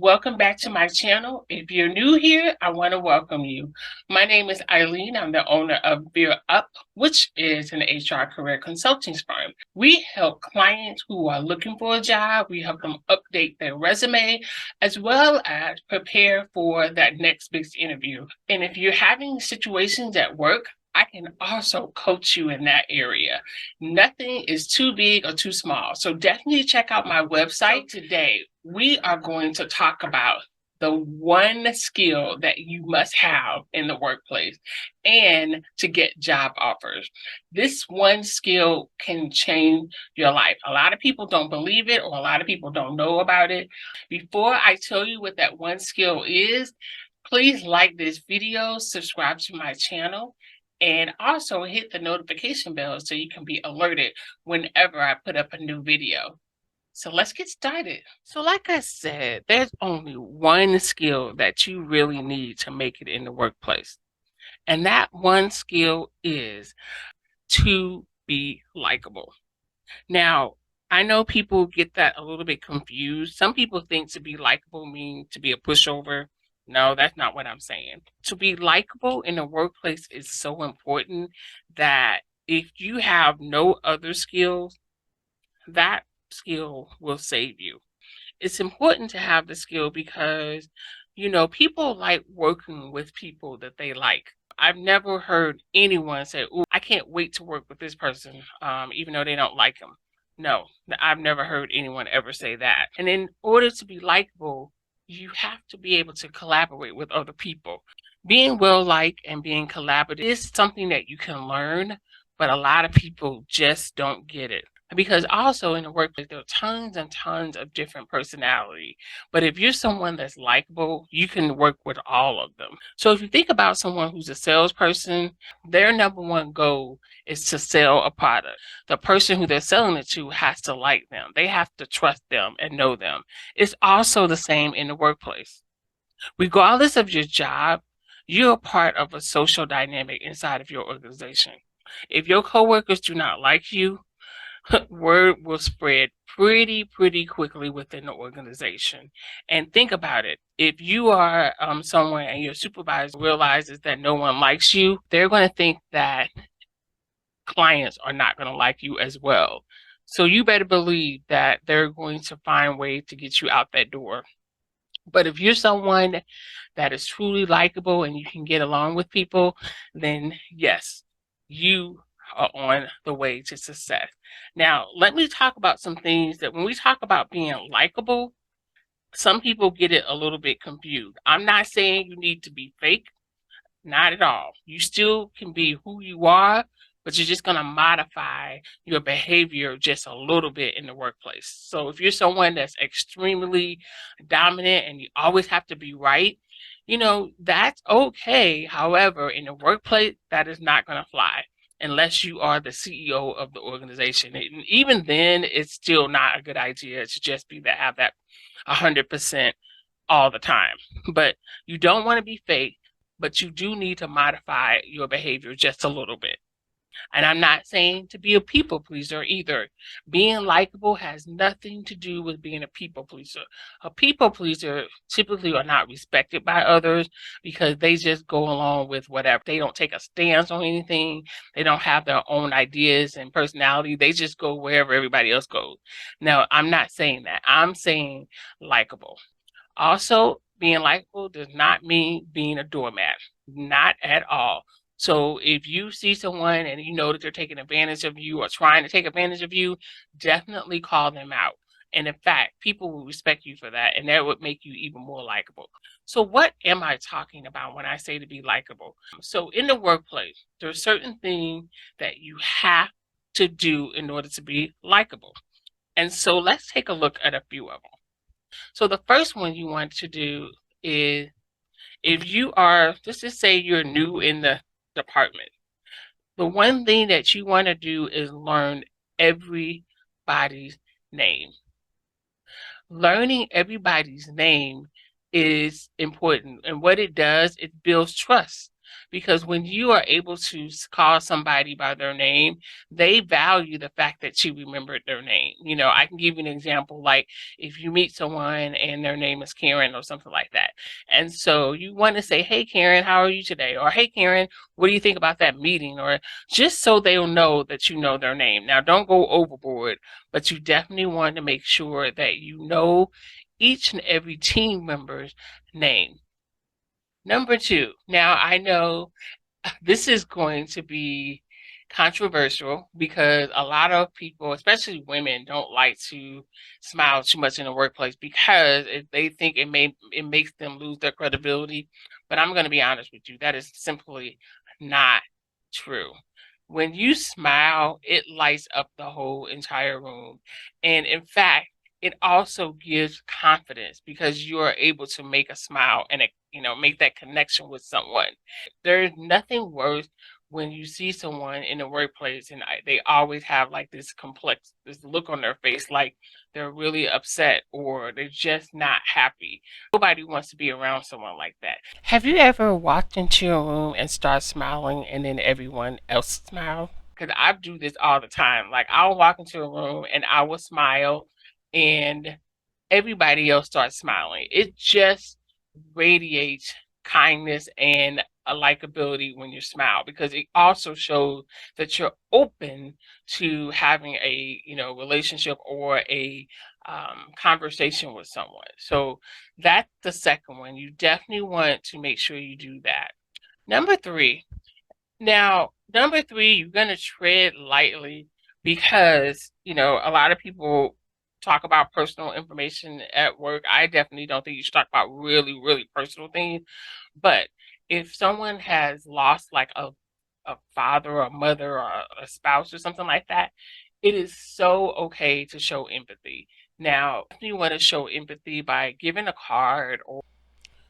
Welcome back to my channel. If you're new here, I want to welcome you. My name is Eileen. I'm the owner of Veer Up, which is an HR career consulting firm. We help clients who are looking for a job. We help them update their resume as well as prepare for that next big interview. And if you're having situations at work, I can also coach you in that area. Nothing is too big or too small. So definitely check out my website. Today, we are going to talk about the one skill that you must have in the workplace and to get job offers. This one skill can change your life. A lot of people don't believe it, or a lot of people don't know about it. Before I tell you what that one skill is, please like this video, subscribe to my channel, and also hit the notification bell so you can be alerted whenever I put up a new video. So let's get started. So like I said, there's only one skill that you really need to make it in the workplace. And that one skill is to be likable. Now, I know people get that a little bit confused. Some people think to be likable means to be a pushover. No, that's not what I'm saying. To be likable in the workplace is so important that if you have no other skills, that skill will save you. It's important to have the skill because, people like working with people that they like. I've never heard anyone say, "Oh, I can't wait to work with this person," even though they don't like them. No, I've never heard anyone ever say that. And in order to be likable, you have to be able to collaborate with other people. Being well-liked and being collaborative is something that you can learn, but a lot of people just don't get it. Because also in the workplace, there are tons and tons of different personality. But if you're someone that's likable, you can work with all of them. So if you think about someone who's a salesperson, their number one goal is to sell a product. The person who they're selling it to has to like them. They have to trust them and know them. It's also the same in the workplace. Regardless of your job, you're a part of a social dynamic inside of your organization. If your coworkers do not like you, word will spread pretty quickly within the organization. And think about it. If you are somewhere and your supervisor realizes that no one likes you, they're going to think that clients are not going to like you as well. So you better believe that they're going to find ways to get you out that door. But if you're someone that is truly likable and you can get along with people, then yes, you are on the way to success. Now, let me talk about some things that when we talk about being likable, some people get it a little bit confused. I'm not saying you need to be fake, not at all. You still can be who you are, but you're just going to modify your behavior just a little bit in the workplace. So if you're someone that's extremely dominant and you always have to be right, that's okay. However, in the workplace, that is not going to fly unless you are the CEO of the organization. And even then, it's still not a good idea to just have that 100% all the time. But you don't want to be fake, but you do need to modify your behavior just a little bit. And I'm not saying to be a people pleaser either. Being likable has nothing to do with being a people pleaser. A people pleaser typically are not respected by others because they just go along with whatever. They don't take a stance on anything. They don't have their own ideas and personality. They just go wherever everybody else goes. Now, I'm not saying that. I'm saying likable. Also, being likable does not mean being a doormat. Not at all. So if you see someone and you know that they're taking advantage of you or trying to take advantage of you, definitely call them out. And in fact, people will respect you for that, and that would make you even more likable. So what am I talking about when I say to be likable? So in the workplace, there are certain things that you have to do in order to be likable. And so let's take a look at a few of them. So the first one you want to do is, if you are, just say you're new in the department, the one thing that you want to do is learn everybody's name. Learning everybody's name is important. And what it does, it builds trust. because when you are able to call somebody by their name, they value the fact that you remembered their name. I can give you an example, like if you meet someone and their name is Karen or something like that. And so you want to say, "Hey, Karen, how are you today?" Or, "Hey, Karen, what do you think about that meeting?" Or just so they'll know that you know their name. Now, don't go overboard, but you definitely want to make sure that you know each and every team member's name. Number two, now I know this is going to be controversial because a lot of people, especially women, don't like to smile too much in the workplace because they think it makes them lose their credibility. But I'm going to be honest with you, that is simply not true. When you smile, it lights up the whole entire room. And in fact, it also gives confidence because you are able to make a smile and make that connection with someone. There's nothing worse when you see someone in the workplace and they always have like this look on their face, like they're really upset or they're just not happy. Nobody wants to be around someone like that. Have you ever walked into a room and start smiling and then everyone else smile? Because I do this all the time. Like I'll walk into a room and I will smile and everybody else starts smiling. It just radiates kindness and a likability when you smile, because it also shows that you're open to having a relationship or a conversation with someone. So that's the second one. You definitely want to make sure you do that. Number three, you're going to tread lightly because, a lot of people talk about personal information at work. I definitely don't think you should talk about really, really personal things. But if someone has lost like a father or a mother or a spouse or something like that, it is so okay to show empathy. Now, if you want to show empathy by giving a card or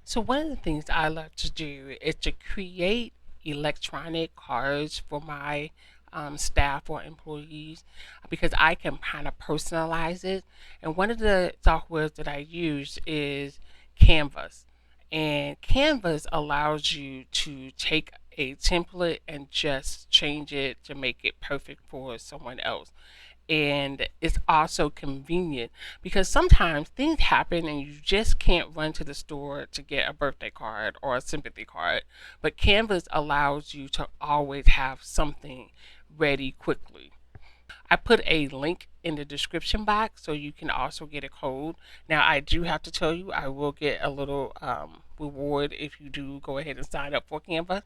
so one of the things I love to do is to create electronic cards for my staff or employees because I can kind of personalize it. And one of the softwares that I use is Canvas. And Canvas allows you to take a template and just change it to make it perfect for someone else. And it's also convenient because sometimes things happen and you just can't run to the store to get a birthday card or a sympathy card. But Canvas allows you to always have something ready quickly. I put a link in the description box so you can also get a code. Now, I do have to tell you, I will get a little reward if you do go ahead and sign up for Canva.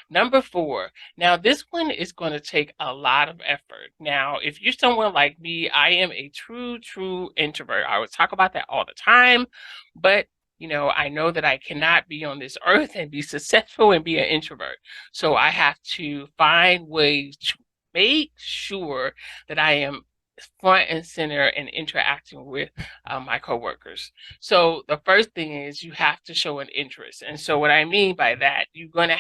Number four. Now, this one is going to take a lot of effort. Now, if you're someone like me, I am a true, true introvert. I would talk about that all the time, but I know that I cannot be on this earth and be successful and be an introvert. So I have to find ways to make sure that I am front and center and interacting with my coworkers. So the first thing is you have to show an interest. And so what I mean by that, you're going to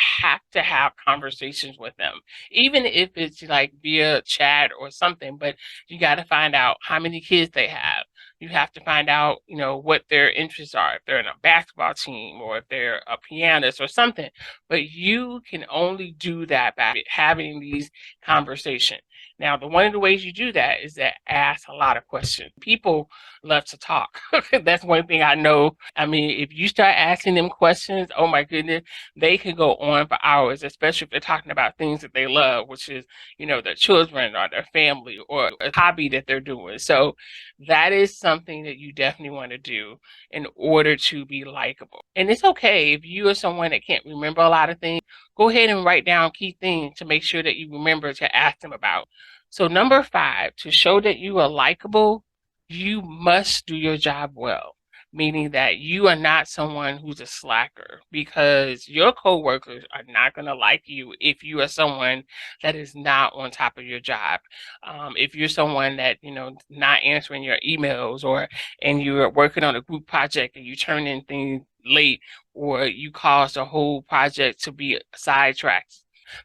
have conversations with them, even if it's like via chat or something, but you got to find out how many kids they have. You have to find out, what their interests are, if they're in a basketball team or if they're a pianist or something. But you can only do that by having these conversations. Now, one of the ways you do that is that ask a lot of questions. People love to talk. That's one thing I know. I mean, if you start asking them questions, oh my goodness, they can go on for hours, especially if they're talking about things that they love, which is, their children or their family or a hobby that they're doing. So that is something that you definitely want to do in order to be likable. And it's okay if you are someone that can't remember a lot of things, go ahead and write down key things to make sure that you remember to ask them about. So number five, to show that you are likable, you must do your job well, meaning that you are not someone who's a slacker, because your coworkers are not going to like you if you are someone that is not on top of your job. If you're someone that, not answering your emails and you're working on a group project and you turn in things late or you cause the whole project to be sidetracked,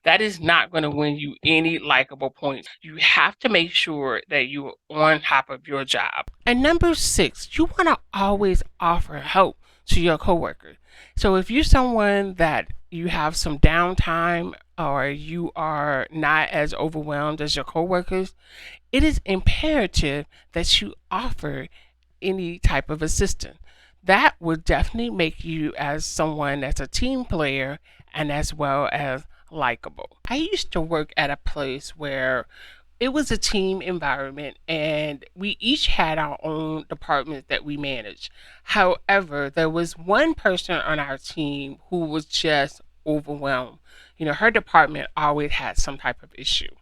that is not going to win you any likable points. You have to make sure that you're on top of your job. And number six, you want to always offer help to your coworkers. So if you're someone that you have some downtime or you are not as overwhelmed as your coworkers, it is imperative that you offer any type of assistance. That would definitely make you as someone that's a team player and as well as likable. I used to work at a place where it was a team environment and we each had our own department that we managed. However, there was one person on our team who was just overwhelmed. Her department always had some type of issue.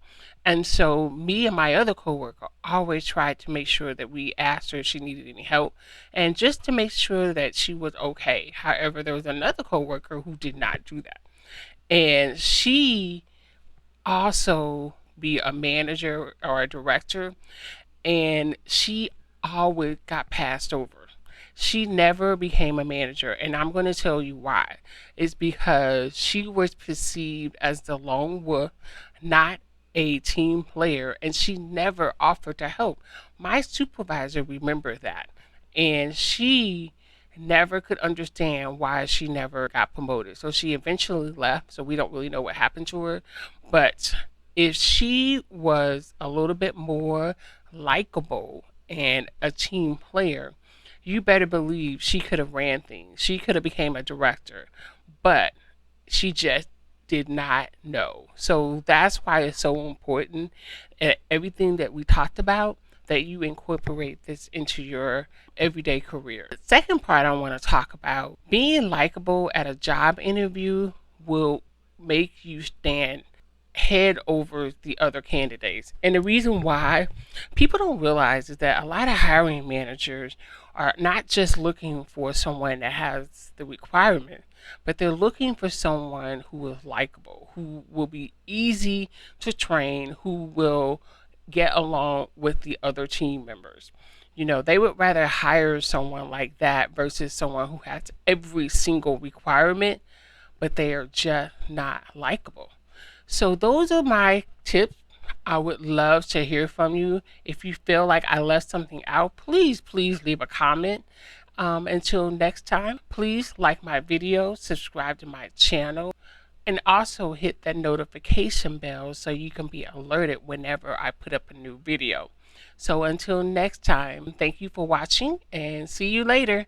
And so me and my other coworker always tried to make sure that we asked her if she needed any help and just to make sure that she was okay. However, there was another coworker who did not do that. And she also be a manager or a director, and she always got passed over. She never became a manager, and I'm going to tell you why. It's because she was perceived as the lone wolf, not a team player, and she never offered to help. My supervisor remembered that, and she never could understand why she never got promoted. So she eventually left, so we don't really know what happened to her. But if she was a little bit more likable and a team player, you better believe she could have ran things. She could have became a director, but she just did not know. So that's why it's so important everything that we talked about that you incorporate this into your everyday career. The second part I want to talk about, being likable at a job interview will make you stand head over the other candidates. And the reason why people don't realize is that a lot of hiring managers are not just looking for someone that has the requirement, but they're looking for someone who is likable, who will be easy to train, who will get along with the other team members. They would rather hire someone like that versus someone who has every single requirement, but they are just not likable. So those are my tips. I would love to hear from you. If you feel like I left something out, please leave a comment. Until next time, please like my video, subscribe to my channel, and also hit that notification bell so you can be alerted whenever I put up a new video. So until next time, thank you for watching and see you later.